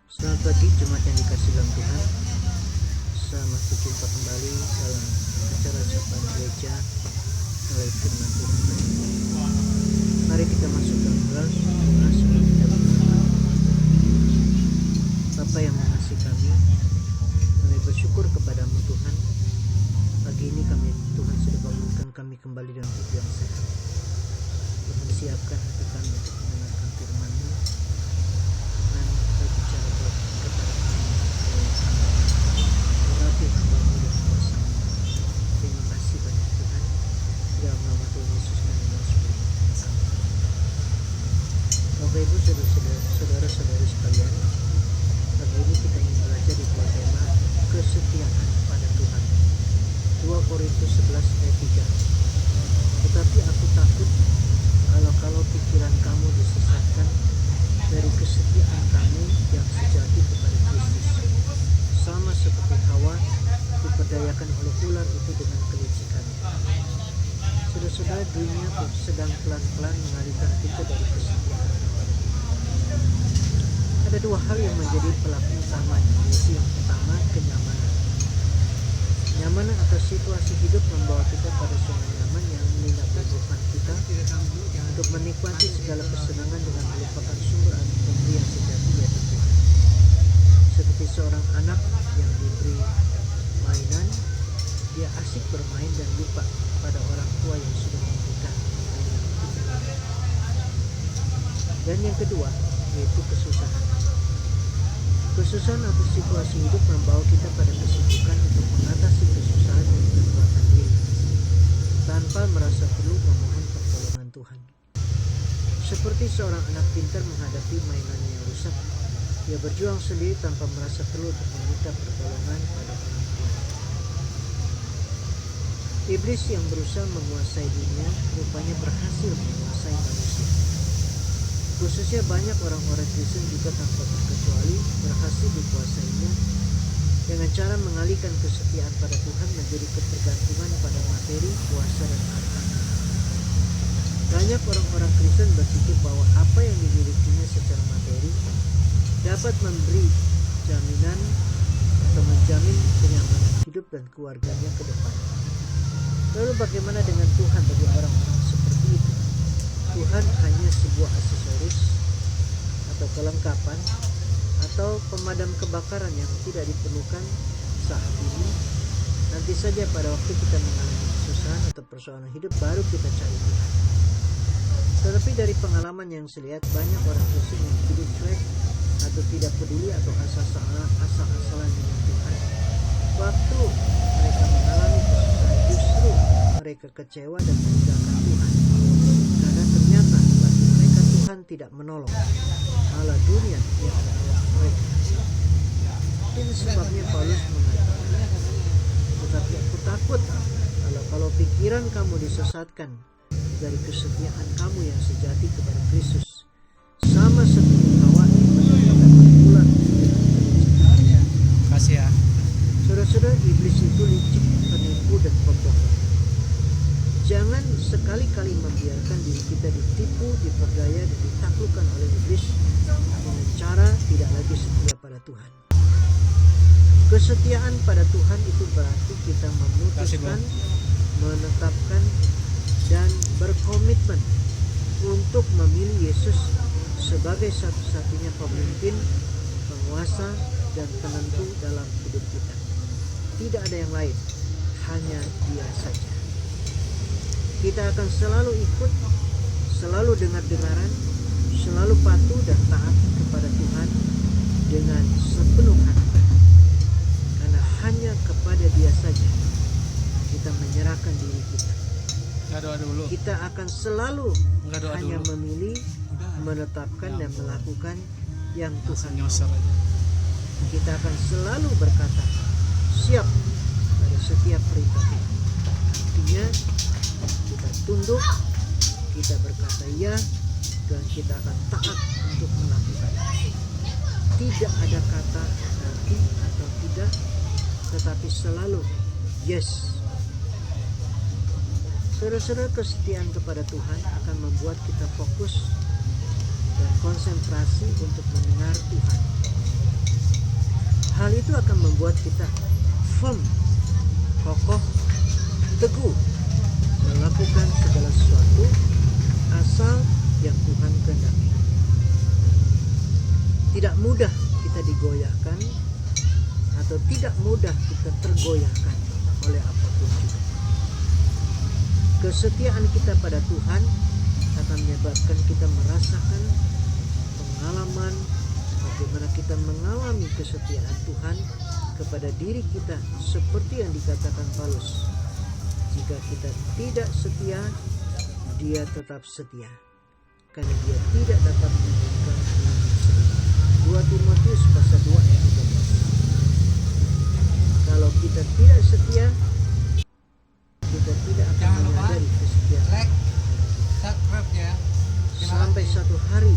Selamat pagi jemaat yang dikasih dalam Tuhan. Selamat berjumpa kembali dalam acara Sapaan Gereja oleh Firman Tuhan. Mari kita masuk dalam doa sebelum kita berdoa. Bapa yang mengasihi kami bersyukur kepadamu Tuhan. Pagi ini Tuhan sudah bangunkan kami kembali dalam hidup yang sehat. Tuhan siapkan hati kami untuk mendengarkan firman-Mu. Tuhan berbicara kepada kami melalui hamba-Mu dan kuasa-Mu. Terima kasih banyak Tuhan. Dalam nama Tuhan Yesus kami bersyukur. Amin. Bapak Ibu saudara-saudari sekalian, pagi ini kita ingin belajar di tema kesetiaan pada Tuhan. 2 Korintus 11 ayat 3. Tetapi aku takut kalau pikiran kamu disesatkan dari kesetiaan kamu yang sejati kepada Kristus, sama seperti Hawa diperdayakan oleh ular itu dengan kelicikan. Saudara-saudara, dunia sedang pelan-pelan mengalihkan kita dari kesetiaan. Ada dua hal yang menjadi pelaku utamanya, yaitu yang pertama kenyamanan. Nyamanan atau situasi hidup membawa kita pada zona nyaman yang menindaklanjuti kita untuk menikmati segala kesenangan dengan melupakan sumber atau pemberi yang sejati yaitu Tuhan. Seperti seorang anak yang diberi mainan, dia asik bermain dan lupa pada orang tua yang sudah memberikan mainan itu. Dan yang kedua yaitu kesusahan. Kesusahan atau situasi hidup membawa kita pada kesibukan untuk mengatasi kesusahan dan kekuatan diri tanpa merasa perlu memohon pertolongan Tuhan. Seperti seorang anak pintar menghadapi mainannya yang rusak, dia berjuang sendiri tanpa merasa perlu untuk meminta pertolongan pada orang tua. Iblis yang berusaha menguasai dunia rupanya berhasil menguasai manusia. Khususnya banyak orang-orang Kristen juga tanpa terkecuali berhasil dikuasainya dengan cara mengalihkan kesetiaan pada Tuhan menjadi ketergantungan pada materi, kuasa, dan harta. Banyak orang-orang Kristen berpikir bahwa apa yang dimilikinya secara materi dapat memberi jaminan atau menjamin kenyamanan hidup dan keluarganya ke depan. Lalu bagaimana dengan Tuhan bagi orang-orang seperti itu? Tuhan hanya sebuah aksesoris atau kelengkapan atau pemadam kebakaran yang tidak diperlukan saat ini. Nanti saja pada waktu kita mengalami kesusahan atau persoalan hidup baru kita cari Tuhan. Tetapi dari pengalaman yang saya lihat, banyak orang Kristen yang hidup cuek atau tidak peduli atau asal-asalan dengan Tuhan. Waktu mereka mengalami kesusahan, justru mereka kecewa dan meninggalkan Tuhan. Karena ternyata bagi mereka Tuhan tidak menolong, malah dunia yang menolong mereka. Ini sebabnya Paulus mengatakan, tetapi aku takut kalau pikiran kamu disesatkan dari kesetiaan kamu yang sejati kepada Kristus, sama seperti Hawa diperdayakan oleh ular dengan kelicikan. Kasih ya. Saudara-saudara, iblis itu licik, penipu, dan pembohong. Jangan sekali-kali membiarkan diri kita ditipu, diperdaya, dan ditaklukkan oleh iblis dengan cara tidak lagi setia pada Tuhan. Kesetiaan pada Tuhan itu berarti kita memutuskan, menetapkan, dan berkomitmen untuk memilih Yesus sebagai satu-satunya pemimpin, penguasa, dan penentu dalam hidup kita. Tidak ada yang lain, hanya Dia saja. Kita akan selalu ikut, selalu dengar-dengaran, selalu patuh dan taat kepada Tuhan dengan sepenuh hati. Karena hanya kepada Dia saja kita menyerahkan diri kita. Kita akan selalu hanya memilih, menetapkan, dan melakukan yang Tuhan mau. Kita akan selalu berkata siap pada setiap perintah Tuhan. Artinya kita tunduk, kita berkata ya, dan kita akan taat untuk melakukan. Tidak ada kata nanti atau tidak, tetapi selalu yes. Saudara-saudara, kesetiaan kepada Tuhan akan membuat kita fokus dan konsentrasi untuk mendengar Tuhan. membuat kita firm, kokoh, teguh melakukan segala sesuatu asal yang Tuhan kehendaki. Tidak mudah kita digoyahkan atau tidak mudah kita tergoyahkan oleh apapun juga. Kesetiaan kita pada Tuhan akan menyebabkan kita merasakan pengalaman bagaimana kita mengalami kesetiaan Tuhan kepada diri kita, seperti yang dikatakan Paulus. Jika kita tidak setia, Dia tetap setia, karena Dia tidak dapat memberikan yang setia. 2 Timotius pasal 2 ayat 13. Kalau kita tidak setia, kita tidak akan menyadari kesetiaan. Sampai satu hari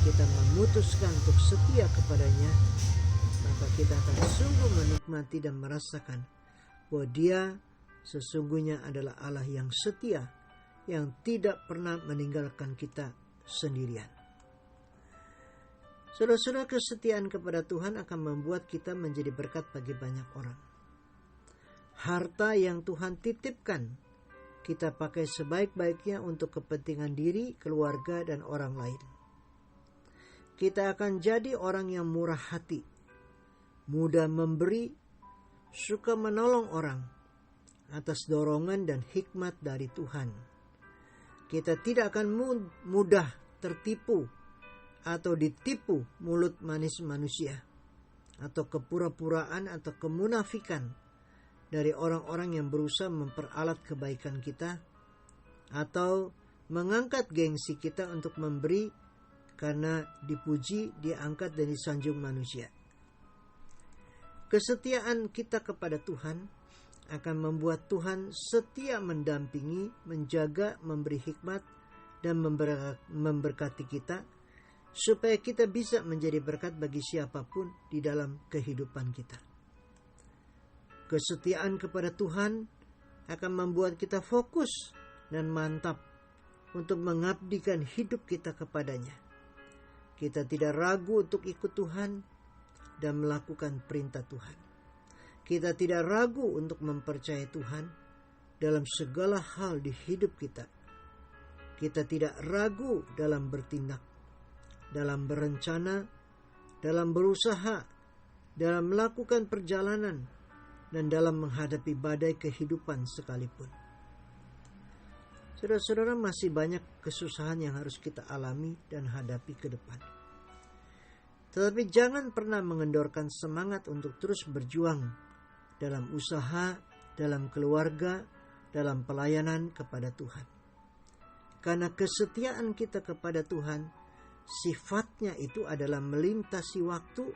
kita memutuskan untuk setia kepadanya, maka kita akan sungguh menikmati dan merasakan bahwa Dia sesungguhnya adalah Allah yang setia, yang tidak pernah meninggalkan kita sendirian. Saudara-saudara, kesetiaan kepada Tuhan akan membuat kita menjadi berkat bagi banyak orang. Harta yang Tuhan titipkan, kita pakai sebaik-baiknya untuk kepentingan diri, keluarga, dan orang lain. Kita akan jadi orang yang murah hati, mudah memberi, suka menolong orang atas dorongan dan hikmat dari Tuhan. Kita tidak akan mudah tertipu atau ditipu mulut manis manusia atau kepura-puraan atau kemunafikan dari orang-orang yang berusaha memperalat kebaikan kita atau mengangkat gengsi kita untuk memberi karena dipuji, diangkat dan disanjung manusia. Kesetiaan kita kepada Tuhan akan membuat Tuhan setia mendampingi, menjaga, memberi hikmat dan memberkati kita, supaya kita bisa menjadi berkat bagi siapapun di dalam kehidupan kita. Kesetiaan kepada Tuhan akan membuat kita fokus dan mantap untuk mengabdikan hidup kita kepadanya. Kita tidak ragu untuk ikut Tuhan dan melakukan perintah Tuhan. Kita tidak ragu untuk mempercayai Tuhan dalam segala hal di hidup kita. Kita tidak ragu dalam bertindak, dalam berencana, dalam berusaha, dalam melakukan perjalanan, dan dalam menghadapi badai kehidupan sekalipun. Saudara-saudara, masih banyak kesusahan yang harus kita alami dan hadapi ke depan. Tetapi jangan pernah mengendorkan semangat untuk terus berjuang dalam usaha, dalam keluarga, dalam pelayanan kepada Tuhan. Karena kesetiaan kita kepada Tuhan, sifatnya itu adalah melintasi waktu,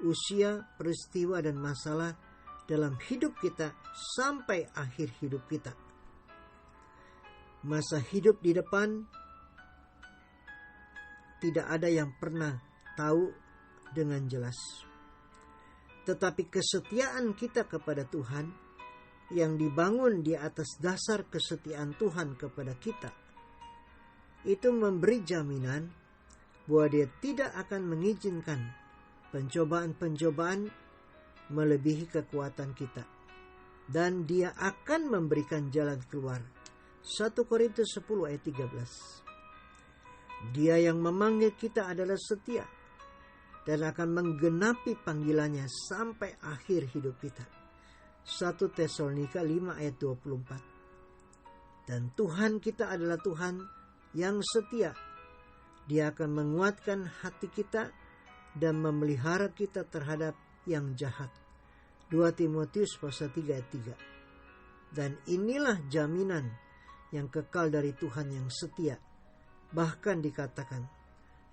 usia, peristiwa, dan masalah dalam hidup kita sampai akhir hidup kita. Masa hidup di depan tidak ada yang pernah tahu dengan jelas. Tetapi kesetiaan kita kepada Tuhan yang dibangun di atas dasar kesetiaan Tuhan kepada kita, itu memberi jaminan bahwa Dia tidak akan mengizinkan pencobaan-pencobaan melebihi kekuatan kita, dan Dia akan memberikan jalan keluar. 1 Korintus 10 ayat 13. Dia yang memanggil kita adalah setia dan akan menggenapi panggilannya sampai akhir hidup kita. 1 Tesalonika 5 ayat 24. Dan Tuhan kita adalah Tuhan yang setia. Dia akan menguatkan hati kita dan memelihara kita terhadap yang jahat. 2 Timotius pasal 3 ayat 3. Dan inilah jaminan yang kekal dari Tuhan yang setia. Bahkan dikatakan,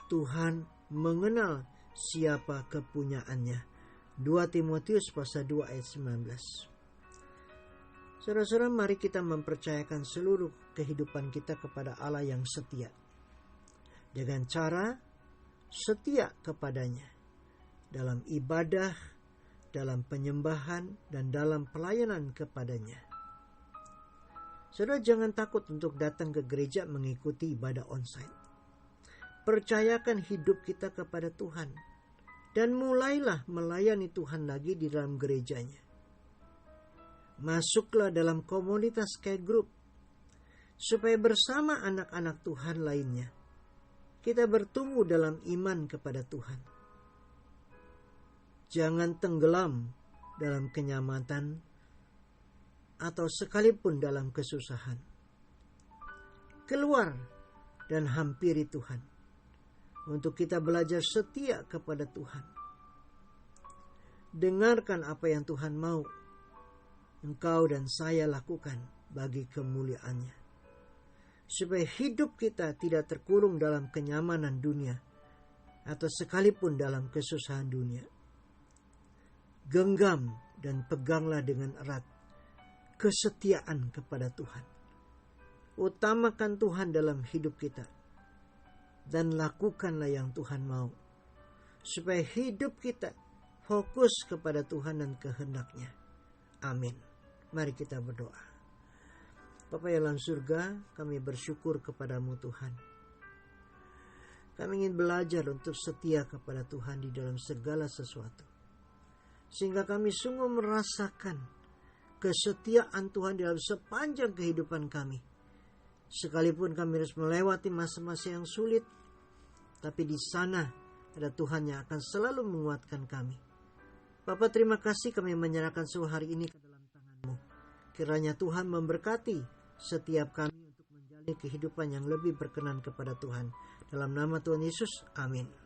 Tuhan mengenal siapa kepunyaannya. 2 Timotius pasal 2 ayat 19. Saudara-saudara, mari kita mempercayakan seluruh kehidupan kita kepada Allah yang setia. Dengan cara setia kepadanya dalam ibadah, dalam penyembahan, dan dalam pelayanan kepadanya. Saudara, jangan takut untuk datang ke gereja mengikuti ibadah onsite. Percayakan hidup kita kepada Tuhan dan mulailah melayani Tuhan lagi di dalam gerejanya. Masuklah dalam komunitas care group, supaya bersama anak-anak Tuhan lainnya, kita bertumbuh dalam iman kepada Tuhan. Jangan tenggelam dalam kenyamanan atau sekalipun dalam kesusahan. Keluar dan hampiri Tuhan, untuk kita belajar setia kepada Tuhan. Dengarkan apa yang Tuhan mau engkau dan saya lakukan bagi kemuliaan-Nya, supaya hidup kita tidak terkurung dalam kenyamanan dunia atau sekalipun dalam kesusahan dunia. Genggam dan peganglah dengan erat kesetiaan kepada Tuhan. Utamakan Tuhan dalam hidup kita, dan lakukanlah yang Tuhan mau, supaya hidup kita fokus kepada Tuhan dan kehendak-Nya. Amin. Mari kita berdoa. Bapa yang dalam surga, kami bersyukur kepadamu Tuhan. Kami ingin belajar untuk setia kepada Tuhan di dalam segala sesuatu, sehingga kami sungguh merasakan kesetiaan Tuhan di dalam sepanjang kehidupan kami. Sekalipun kami harus melewati masa-masa yang sulit, tapi di sana ada Tuhan yang akan selalu menguatkan kami. Bapa, terima kasih, kami menyerahkan seluruh hari ini ke dalam tangan-Mu. Kiranya Tuhan memberkati setiap kami untuk menjalani kehidupan yang lebih berkenan kepada Tuhan. Dalam nama Tuhan Yesus, amin.